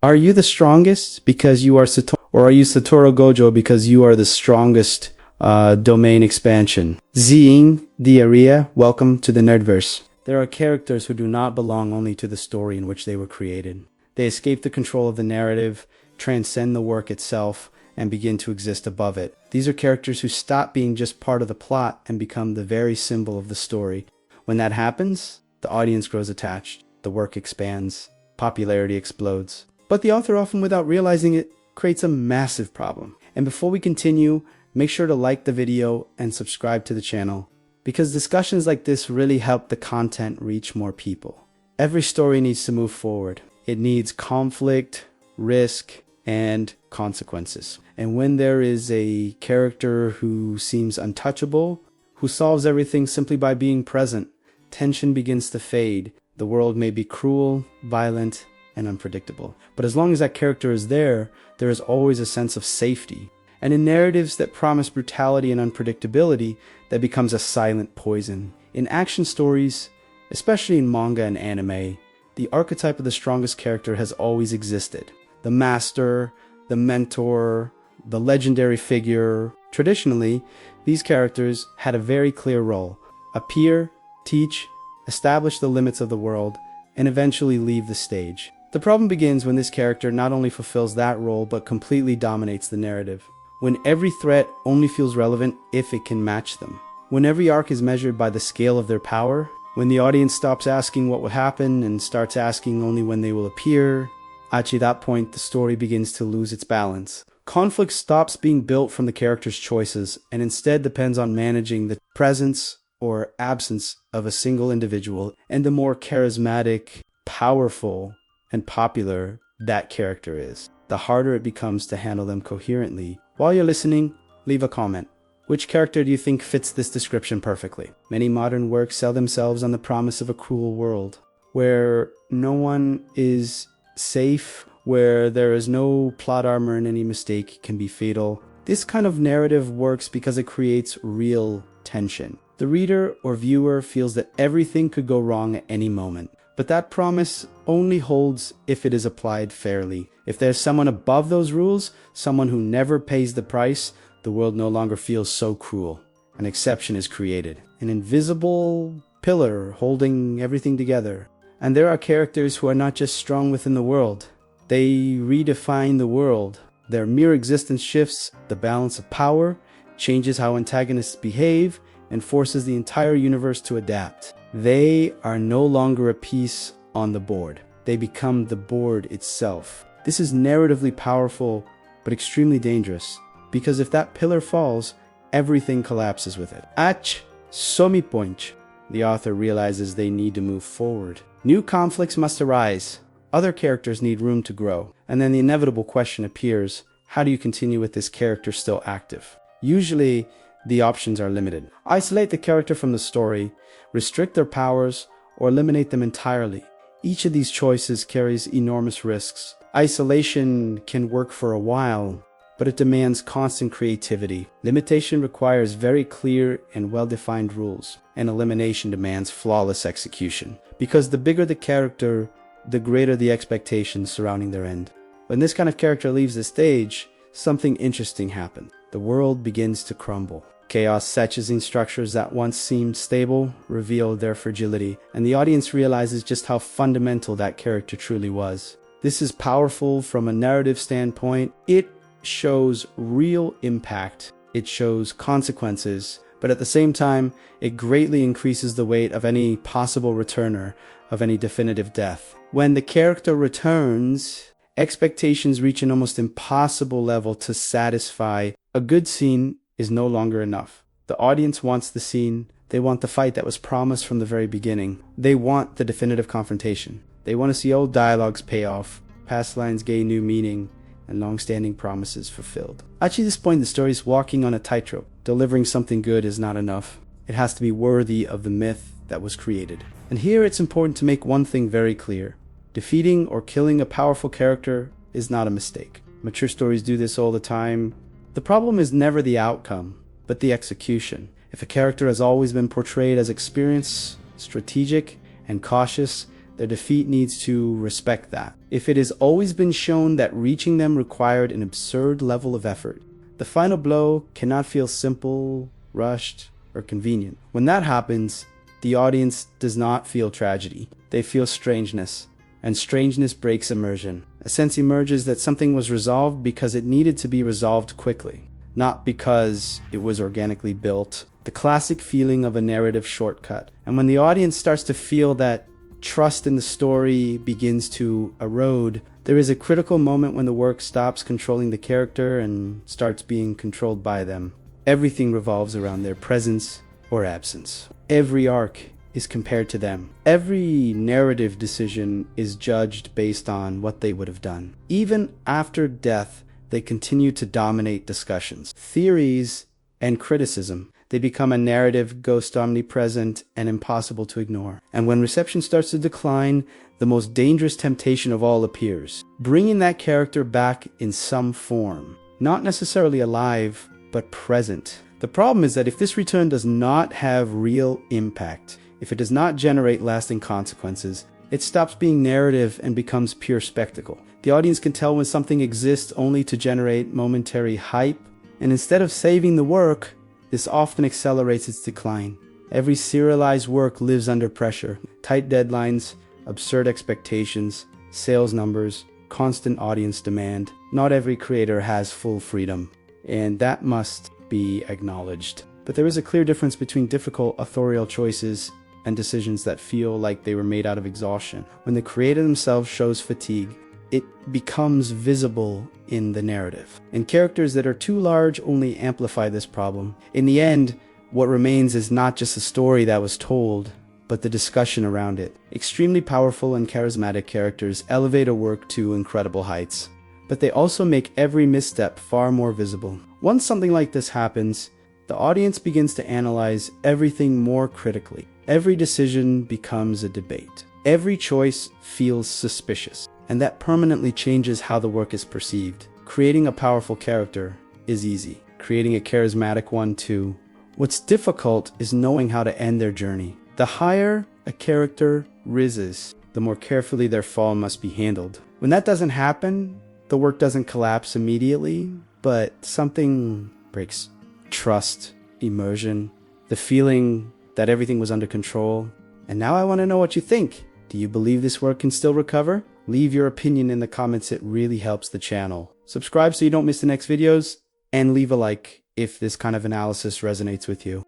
Are you the strongest because you are Satoru, or are you Satoru Gojo because you are the strongest domain expansion? Zing the area, welcome to the Nerdverse. There are characters who do not belong only to the story in which they were created. They escape the control of the narrative, transcend the work itself, and begin to exist above it. These are characters who stop being just part of the plot and become the very symbol of the story. When that happens, the audience grows attached, the work expands, popularity explodes. But the author, often without realizing it, creates a massive problem. And before we continue, make sure to like the video and subscribe to the channel, because discussions like this really help the content reach more people. Every story needs to move forward. It needs conflict, risk, and consequences. And when there is a character who seems untouchable, who solves everything simply by being present, tension begins to fade. The world may be cruel, violent, and unpredictable. But as long as that character is there is always a sense of safety. And in narratives that promise brutality and unpredictability, that becomes a silent poison. In action stories, especially in manga and anime, the archetype of the strongest character has always existed. The master, the mentor, the legendary figure. Traditionally, these characters had a very clear role: appear, teach, establish the limits of the world, and eventually leave the stage. The problem begins when this character not only fulfills that role, but completely dominates the narrative. When every threat only feels relevant if it can match them. When every arc is measured by the scale of their power. When the audience stops asking what will happen and starts asking only when they will appear. At that point, the story begins to lose its balance. Conflict stops being built from the character's choices and instead depends on managing the presence or absence of a single individual, and the more charismatic, powerful, and popular that character is, the harder it becomes to handle them coherently. While you're listening, leave a comment. Which character do you think fits this description perfectly? Many modern works sell themselves on the promise of a cruel world, where no one is safe, where there is no plot armor and any mistake can be fatal. This kind of narrative works because it creates real tension. The reader or viewer feels that everything could go wrong at any moment. But that promise only holds if it is applied fairly. If there's someone above those rules, someone who never pays the price, the world no longer feels so cruel. An exception is created. An invisible pillar holding everything together. And there are characters who are not just strong within the world. They redefine the world. Their mere existence shifts the balance of power, changes how antagonists behave, and forces the entire universe to adapt. They are no longer a piece on the board. They become the board itself. This is narratively powerful, but extremely dangerous, because if that pillar falls, everything collapses with it. At some point, the author realizes they need to move forward. New conflicts must arise. Other characters need room to grow. And then the inevitable question appears: how do you continue with this character still active? Usually, the options are limited. Isolate the character from the story, restrict their powers, or eliminate them entirely. Each of these choices carries enormous risks. Isolation can work for a while, but it demands constant creativity. Limitation requires very clear and well-defined rules, and elimination demands flawless execution. Because the bigger the character, the greater the expectations surrounding their end. When this kind of character leaves the stage, something interesting happens. The world begins to crumble. Chaos sets in structures that once seemed stable, reveal their fragility, and the audience realizes just how fundamental that character truly was. This is powerful from a narrative standpoint. It shows real impact. It shows consequences, but at the same time, it greatly increases the weight of any possible returner, of any definitive death. When the character returns, expectations reach an almost impossible level to satisfy. A good scene is no longer enough. The audience wants the scene. They want the fight that was promised from the very beginning. They want the definitive confrontation. They want to see old dialogues pay off, past lines gain new meaning, and long-standing promises fulfilled. At this point, the story is walking on a tightrope. Delivering something good is not enough. It has to be worthy of the myth that was created. And here it's important to make one thing very clear. Defeating or killing a powerful character is not a mistake. Mature stories do this all the time. The problem is never the outcome, but the execution. If a character has always been portrayed as experienced, strategic, and cautious, Their defeat needs to respect that. If it has always been shown that reaching them required an absurd level of effort, the final blow cannot feel simple, rushed, or convenient. When that happens, the audience does not feel tragedy. They feel strangeness, and strangeness breaks immersion. A sense emerges that something was resolved because it needed to be resolved quickly, not because it was organically built. The classic feeling of a narrative shortcut. And when the audience starts to feel that trust in the story begins to erode, there is a critical moment when the work stops controlling the character and starts being controlled by them. Everything revolves around their presence or absence. Every arc is compared to them. Every narrative decision is judged based on what they would have done. Even after death, they continue to dominate discussions, theories, and criticism. They become a narrative ghost omnipresent and impossible to ignore. And when reception starts to decline, the most dangerous temptation of all appears. Bringing that character back in some form. Not necessarily alive, but present. The problem is that if this return does not have real impact, if it does not generate lasting consequences, it stops being narrative and becomes pure spectacle. The audience can tell when something exists only to generate momentary hype, and instead of saving the work, this often accelerates its decline. Every serialized work lives under pressure. Tight deadlines, absurd expectations, sales numbers, constant audience demand. Not every creator has full freedom, and that must be acknowledged. But there is a clear difference between difficult authorial choices and decisions that feel like they were made out of exhaustion. When the creator themselves shows fatigue, it becomes visible in the narrative. And characters that are too large only amplify this problem. In the end, what remains is not just a story that was told, but the discussion around it. Extremely powerful and charismatic characters elevate a work to incredible heights, but they also make every misstep far more visible. Once something like this happens, the audience begins to analyze everything more critically. Every decision becomes a debate. Every choice feels suspicious. And that permanently changes how the work is perceived. Creating a powerful character is easy. Creating a charismatic one too. What's difficult is knowing how to end their journey. The higher a character rises, the more carefully their fall must be handled. When that doesn't happen, the work doesn't collapse immediately, but something breaks. Trust, immersion, the feeling that everything was under control. And now I want to know what you think. Do you believe this work can still recover? Leave your opinion in the comments, it really helps the channel. Subscribe so you don't miss the next videos, and leave a like if this kind of analysis resonates with you.